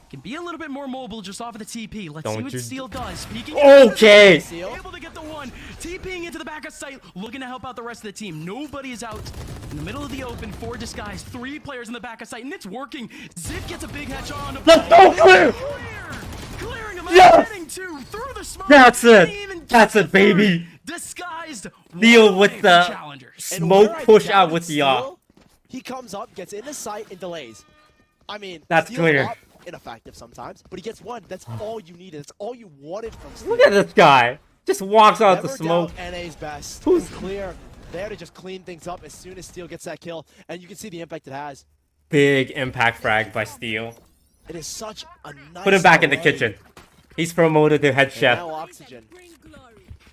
can be a little bit more mobile just off of the TP. Let's see what Steel does. Peeking okay. Able to get the one. TPing into the back of sight, looking to help out the rest of the team. Nobody is out in the middle of the open for Disguise. 3 players in the back of sight, and it's working. Zip gets a big headshot on the Let's go, Clear! Clearing him Yes! getting 2 through the smoke. That's it. That's it, baby. Disguised. Deal with the Challengers. smoke push out with the He comes up, gets in the sight, and delays. I mean, that's clear. Ineffective sometimes, but he gets one. That's all you needed. That's all you wanted from Steel. Look at this guy. Just walks out the smoke. NA's best. Who's Clear there to just clean things up as soon as Steel gets that kill, and you can see the impact it has. Big impact frag by Steel. It is such a nice. Put him back in the kitchen. He's promoted to head chef. Now Oxygen.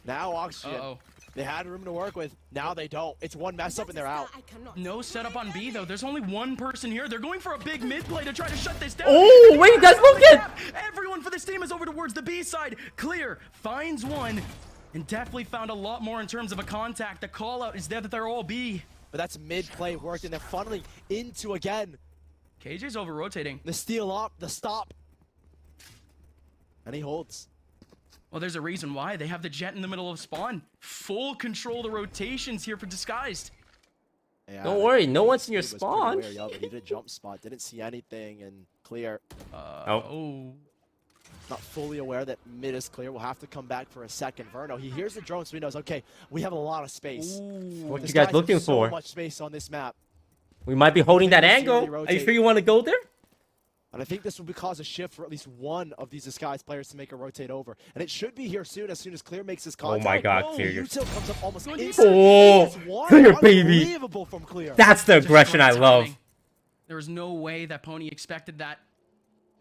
Now Oxygen. Uh-oh. They had room to work with. Now they don't. It's one mess up and they're out. No setup on B though. There's only one person here. They're going for a big mid play to try to shut this down. Oh, wait, that's looking. Everyone for this team is over towards the B side. Clear finds one and definitely found a lot more in terms of a contact. The call out is there that they're all B. But that's mid play worked and they're funneling into again. KJ's over rotating. The steal up, the stop. And he holds. Well, there's a reason why. They have the jet in the middle of spawn. Full control of the rotations here for Disguised. Yeah, don't worry, no one's in your spawn. He did a jump spot, didn't see anything, and Clear. Oh. Not fully aware that mid is clear. We'll have to come back for a second. Verno, he hears the drone, so he knows, okay, we have a lot of space. What you guys looking for? So much space on this map. We might be holding that angle. Are you sure you want to go there? And I think this will cause a shift for at least one of these Disguise players to make a rotate over. And it should be here soon, as soon as Clear makes his contact. Oh my god, Clear. Util comes up almost instantly. Oh, Clear, baby. Unbelievable from Clear. That's the aggression I love. There was no way that Pony expected that.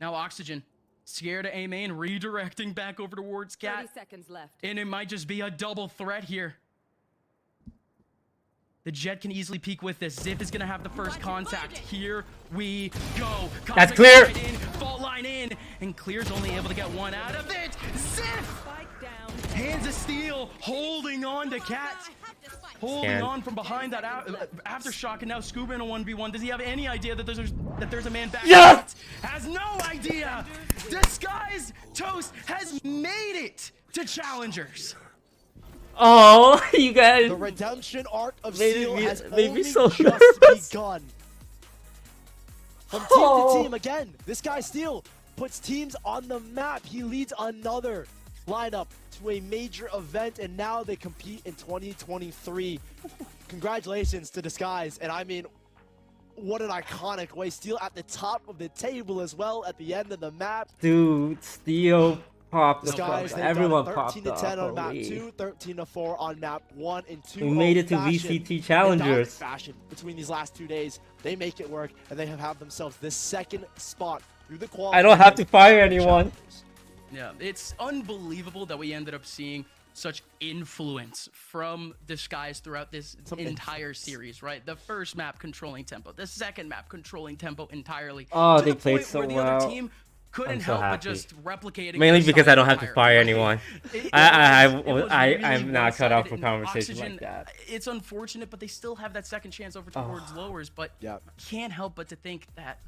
Now Oxygen, scared to A main, redirecting back over towards Cat. 30 seconds left. And it might just be a double threat here. The Jet can easily peek with this. Zip is gonna have the first contact. Here we go. That's Clear. Right in, fault line in, and Clear's only able to get one out of it. Zip! Hands of Steel, holding on to Cat. Holding on from behind that aftershock, and now Scuba in a 1v1. Does he have any idea that there's a man back? Yes! Has no idea. Disguise Toast has made it to Challengers. Oh, you guys. The redemption arc of Steel has only so just begun. From team to team again, this guy Steel puts teams on the map. He leads another lineup to a major event, and now they compete in 2023. Congratulations to Disguise, and I mean, what an iconic way. Steel at the top of the table as well at the end of the map. Dude, Steel popped Disguise, up. Everyone popped 13 to 10 up. on map 2, 13 to 4 on map 1, and 2. We made it to VCT Challengers. Fashion between these last 2 days, they make it work, and they have themselves the second spot through the qualifiers. I don't have to fire anyone. Yeah, it's unbelievable that we ended up seeing such influence from Disguise throughout this entire series, right? The first map controlling tempo, the second map controlling tempo entirely. Oh, they played so well. The other team couldn't help but just replicating. Mainly because I don't have to fire anyone. I'm not cut off for conversations like that. It's unfortunate, but they still have that second chance over towards lowers. But can't help but to think that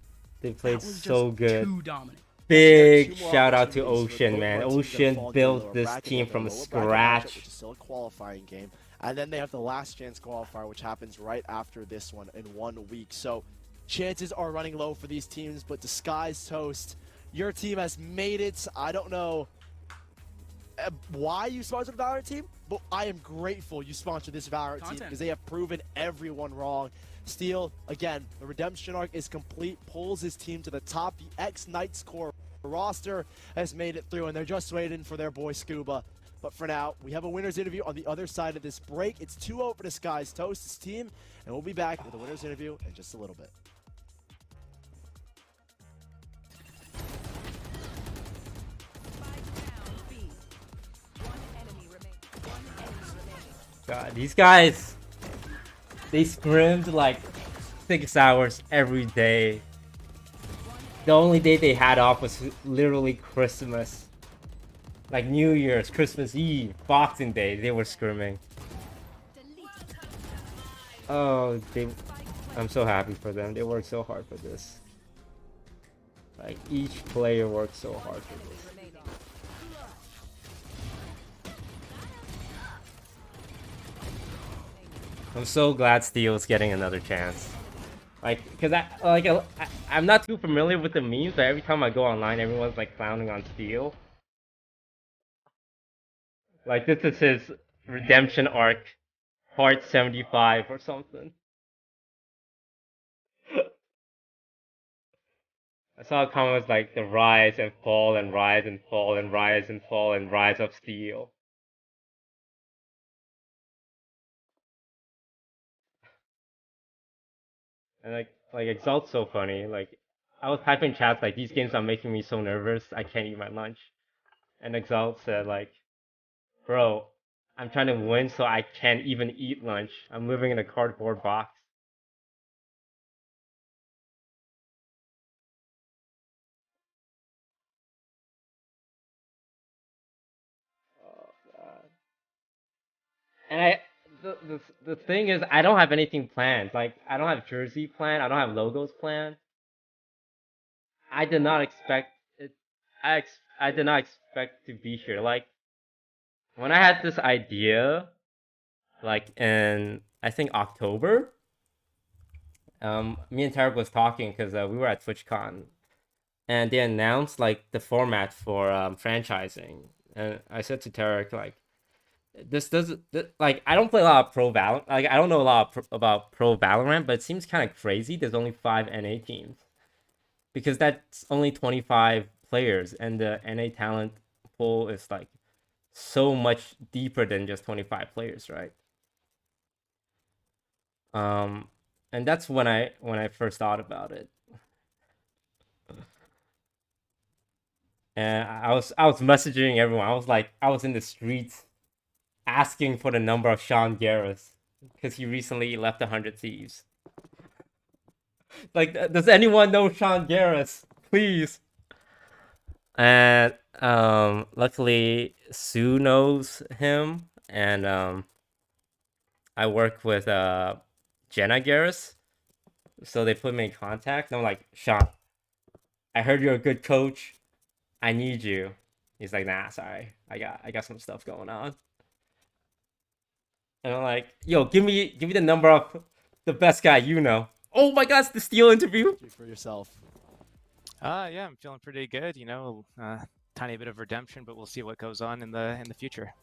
they played so good. Too dominant. Big shout out to Ocean, man. Ocean built this team from scratch. Which is still a qualifying game. And then they have the last chance qualifier, which happens right after this one in 1 week. So chances are running low for these teams, but Disguise Toast, your team has made it. I don't know why you sponsored the Valorant team, but I am grateful you sponsored this Valorant team because they have proven everyone wrong. Steel, again, the redemption arc is complete, pulls his team to the top. The X-Knights core roster has made it through, and they're just waiting for their boy Scuba. But for now, we have a winner's interview on the other side of this break. It's 2-0 for Disguise Toast's team, and we'll be back with the winner's interview in just a little bit. God, these guys, they scrimmed like 6 hours every day. The only day they had off was literally Christmas. Like New Year's, Christmas Eve, Boxing Day, they were scrimming. Oh, I'm so happy for them. They worked so hard for this. Like each player works so hard for this. I'm so glad Steel's getting another chance. Like, cause I'm not too familiar with the memes, but every time I go online, everyone's like clowning on Steel. Like this is his redemption arc, part 75 or something. I saw comments like the rise and fall and rise and fall and rise and fall and rise of Steel. And like Exalt's so funny. Like I was typing chats like these games are making me so nervous I can't eat my lunch. And Exalt said like, bro, I'm trying to win so I can't even eat lunch. I'm living in a cardboard box. Oh god. And the thing is I don't have anything planned. Like I don't have jersey planned, I don't have logos planned. I did not expect it. I did not expect to be here. Like when I had this idea, like in I think October, me and Tarek was talking because we were at TwitchCon, and they announced like the format for franchising, and I said to Tarek like, this doesn't like I don't play a lot of Pro Valorant. Like I don't know a lot about Pro Valorant, but it seems kind of crazy. There's only 5 NA teams. Because that's only 25 players, and the NA talent pool is like so much deeper than just 25 players, right? And that's when I first thought about it, and I was messaging everyone. I was in the streets asking for the number of Sean Garris because he recently left 100 Thieves. Like, does anyone know Sean Garris? Please. And luckily Sue knows him, and I work with Jenna Garris, so they put me in contact. And I'm like, Sean, I heard you're a good coach. I need you. He's like, nah, sorry, I got some stuff going on. And I'm like, yo, give me the number of the best guy you know. Oh my God, it's the Steel interview. For yourself. Yeah, I'm feeling pretty good. You know, tiny bit of redemption, but we'll see what goes on in the future.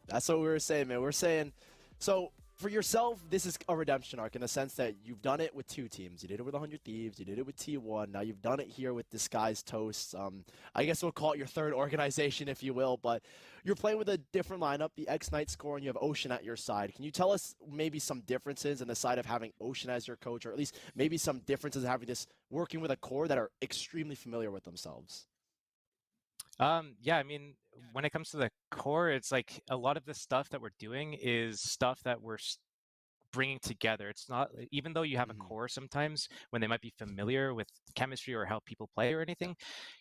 That's what we were saying, man. We're saying, so for yourself, this is a redemption arc in the sense that you've done it with 2 teams. You did it with 100 Thieves. You did it with T1. Now you've done it here with Disguised Toasts. I guess we'll call it your 3rd organization, if you will. But you're playing with a different lineup. The X-Knight score, and you have Ocean at your side. Can you tell us maybe some differences in the side of having Ocean as your coach, or at least maybe some differences in having this working with a core that are extremely familiar with themselves? Yeah, I mean, when it comes to the core, it's like a lot of the stuff that we're doing is stuff that we're bringing together. It's not, even though you have a core sometimes when they might be familiar with chemistry or how people play or anything,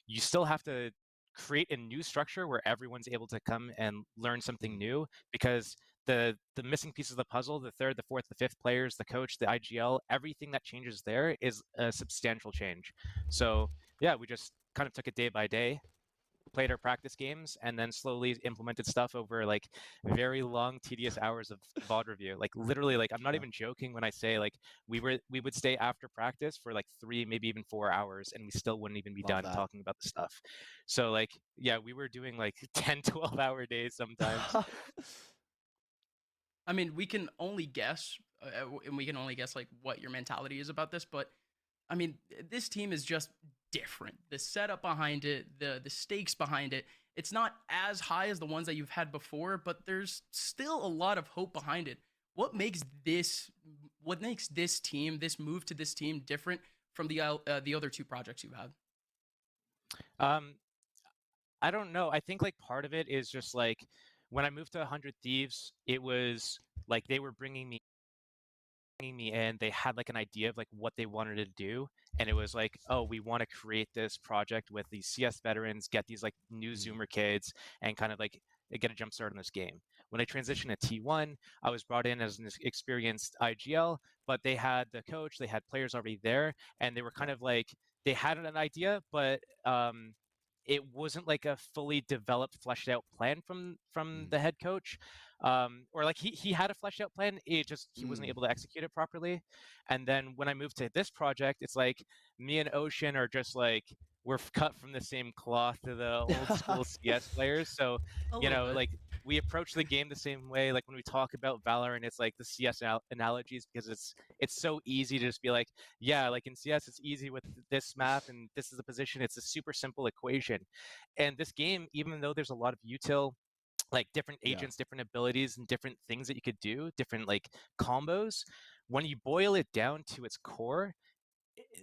you still have to create a new structure where everyone's able to come and learn something new, because the missing pieces of the puzzle, the 3rd, the 4th, the 5th players, the coach, the IGL, everything that changes there is a substantial change. So yeah, we just kind of took it day by day, played our practice games, and then slowly implemented stuff over like very long, tedious hours of VOD review. Like literally, like I'm not even joking when I say like we would stay after practice for like 3, maybe even 4 hours, and we still wouldn't even be done talking about the stuff. So like, yeah, we were doing like 10, 12-hour days sometimes. I mean, we can only guess, and we can only guess like what your mentality is about this, but I mean, this team is just different. The setup behind it, the stakes behind it, it's not as high as the ones that you've had before, but there's still a lot of hope behind it. What makes this team, this move to this team different from the other 2 projects you've had? I don't know. I think like part of it is just like when I moved to 100 Thieves, it was like they were bringing me in, they had like an idea of like what they wanted to do, and it was like, oh, we want to create this project with these CS veterans, get these like new Zoomer kids, and kind of like get a jump start on this game. When I transitioned to T1, I was brought in as an experienced IGL, but they had the coach, they had players already there, and they were kind of like they had an idea, but it wasn't like a fully developed, fleshed out plan from the head coach. Or like he had a fleshed out plan, it just he wasn't able to execute it properly. And then when I moved to this project, it's like me and Ocean are just like we're cut from the same cloth to the old school CS players. So you know, like we approach the game the same way. Like when we talk about Valorant, it's like the CS analogies, because it's so easy to just be like, yeah, like in CS, it's easy with this map and this is the position. It's a super simple equation. And this game, even though there's a lot of util, like different agents, different abilities, and different things that you could do, different like combos, when you boil it down to its core,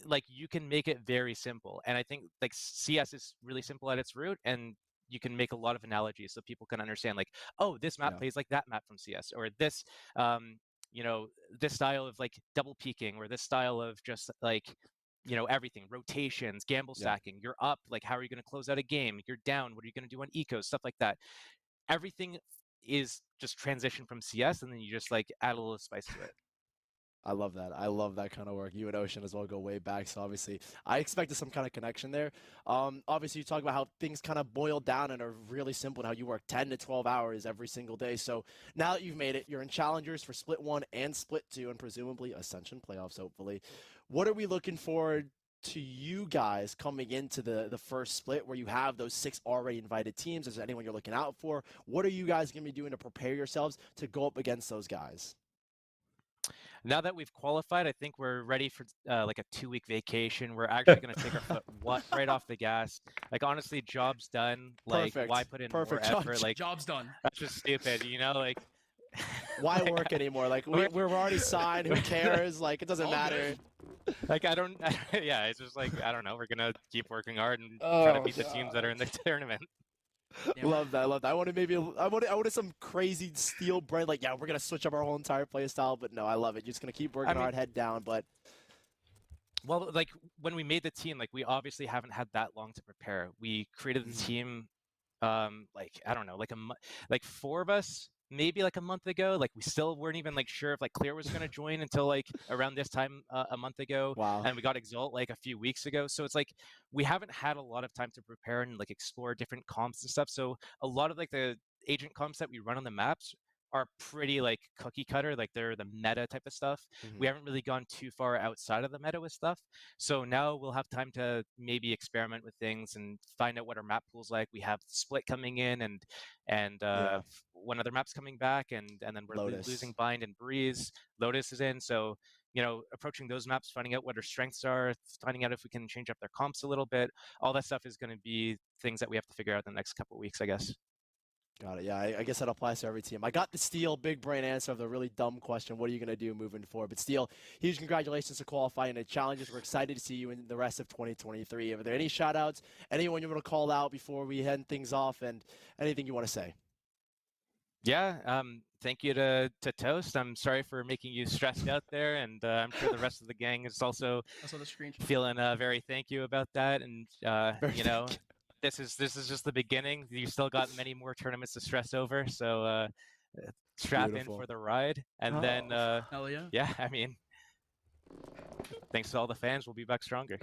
like you can make it very simple. And I think like CS is really simple at its root, and you can make a lot of analogies so people can understand like, oh, this map plays like that map from CS, or this you know, this style of like double peeking, or this style of just like, you know, everything, rotations, gamble stacking. You're up, like how are you going to close out a game? You're down, what are you going to do on eco, stuff like that. Everything is just transition from CS, and then you just like add a little spice to it. I love that. I love that kind of work. You and Ocean as well go way back, so obviously I expected some kind of connection there. Obviously you talk about how things kind of boil down and are really simple, and how you work 10 to 12 hours every single day. So now that you've made it, you're in Challengers for Split 1 and Split 2, and presumably Ascension playoffs, hopefully. What are we looking forward to you guys coming into the first split, where you have those 6 already invited teams? Is there anyone you're looking out for? What are you guys going to be doing to prepare yourselves to go up against those guys? Now that we've qualified, I think we're ready for like a 2-week vacation. We're actually going to take our foot right off the gas. Like honestly, job's done. Like why put in more effort? Like job's done. That's just stupid, you know? Like why work anymore? Like we're already signed. Who cares? Like it doesn't matter. Like I don't. Yeah, it's just like I don't know. We're gonna keep working hard and try to beat the teams that are in the tournament. Love that. I love that. I wanted some crazy steel brain. Like, yeah, we're gonna switch up our whole entire play style. But no, I love it. You're just gonna keep working hard, head down. But well, like when we made the team, like we obviously haven't had that long to prepare. We created the team, like I don't know, like 4 of us. Maybe like a month ago. Like we still weren't even like sure if like Clear was going to join until like around this time a month ago. Wow. And we got Exalt like a few weeks ago. So it's like we haven't had a lot of time to prepare and like explore different comps and stuff. So a lot of like the agent comps that we run on the maps are pretty like cookie cutter, like they're the meta type of stuff. We haven't really gone too far outside of the meta with stuff. So now we'll have time to maybe experiment with things and find out what our map pool's like. We have Split coming in and one other map's coming back, and then we're losing Bind and Breeze. Lotus is in, so you know, approaching those maps, finding out what our strengths are, finding out if we can change up their comps a little bit. All that stuff is going to be things that we have to figure out in the next couple of weeks, I guess. Got it. Yeah, I guess that applies to every team. I got the Steel big brain answer of the really dumb question. What are you going to do moving forward? But Steel, huge congratulations to qualifying the Challengers. We're excited to see you in the rest of 2023. Are there any shout outs, anyone you want to call out before we end things off, and anything you want to say? Yeah, thank you to Toast. I'm sorry for making you stressed out there, and I'm sure the rest of the gang is also feeling very thank you about that. And you know, this is just the beginning. You still got many more tournaments to stress over, so strap in for the ride. And then hell yeah. Yeah, I mean, thanks to all the fans. We'll be back stronger.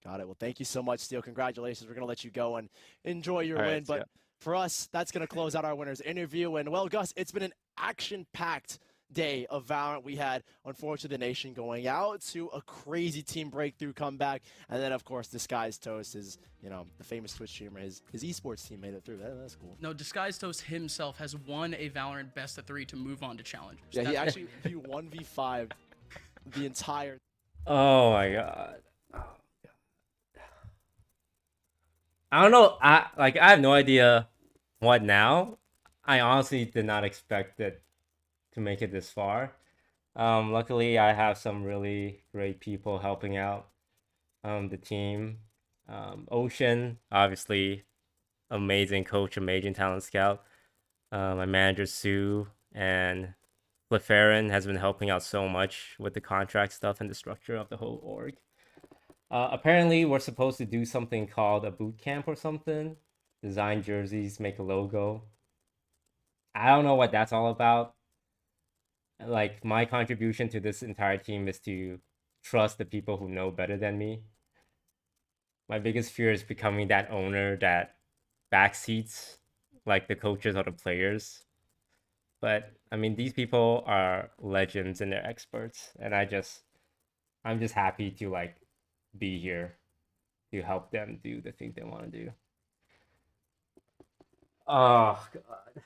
Got it. Well, thank you so much, Steel. Congratulations. We're going to let you go and enjoy your win. But for us, that's going to close out our winners interview. And well, Gus, it's been an action-packed day of Valorant. We had, unfortunately, the nation going out to a crazy team breakthrough comeback. And then, of course, Disguised Toast is, you know, the famous Twitch streamer. His esports team made it through. That's cool. No, Disguised Toast himself has won a Valorant best of 3 to move on to Challengers. Yeah, he actually viewed 1v5 the entire. Oh my god. I don't know. I have no idea what now. I honestly did not expect it to make it this far. Luckily, I have some really great people helping out the team. Ocean, obviously, amazing coach, amazing talent scout. My manager, Sue, and LeFerrin has been helping out so much with the contract stuff and the structure of the whole org. Apparently, we're supposed to do something called a boot camp or something. Design jerseys, make a logo. I don't know what that's all about. Like, my contribution to this entire team is to trust the people who know better than me. My biggest fear is becoming that owner that backseats like the coaches or the players. But I mean, these people are legends and they're experts, and I'm just happy to like be here to help them do the things they want to do. Oh god.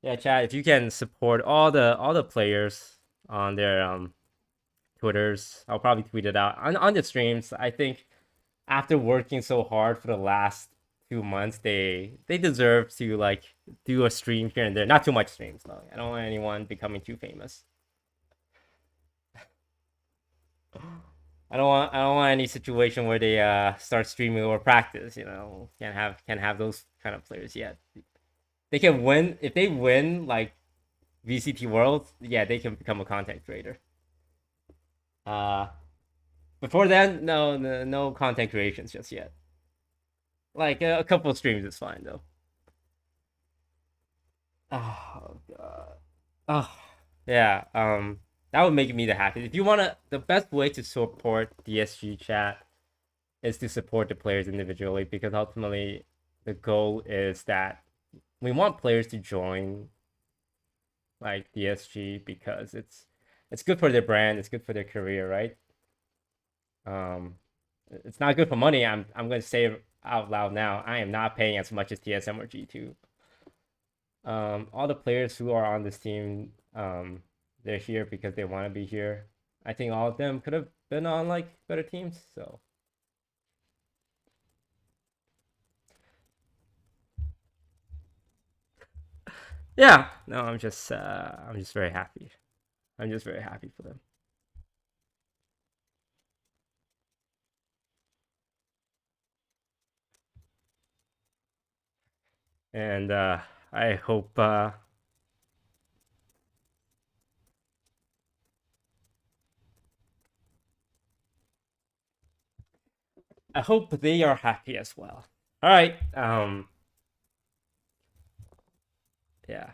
Yeah, Chad, if you can support all the players on their Twitters, I'll probably tweet it out on the streams. I think after working so hard for the last 2 months, they deserve to like do a stream here and there. Not too much streams though. I don't want anyone becoming too famous. I don't want any situation where they start streaming or practice. You know, can't have those kind of players yet. They can win if they win like VCT World. Yeah, they can become a content creator. Uh, Before then, no content creations just yet. Like a couple of streams is fine though. Oh god. Oh yeah. That would make me the happiest. If you wanna, the best way to support DSG chat is to support the players individually, because ultimately the goal is that we want players to join like DSG because it's good for their brand, it's good for their career, right? Um, it's not good for money. I'm going to say it out loud now. I am not paying as much as TSM or G2. All the players who are on this team, they're here because they want to be here. I think all of them could have been on like better teams. So yeah, no, I'm just very happy. I'm just very happy for them. And I hope they are happy as well. All right. Yeah.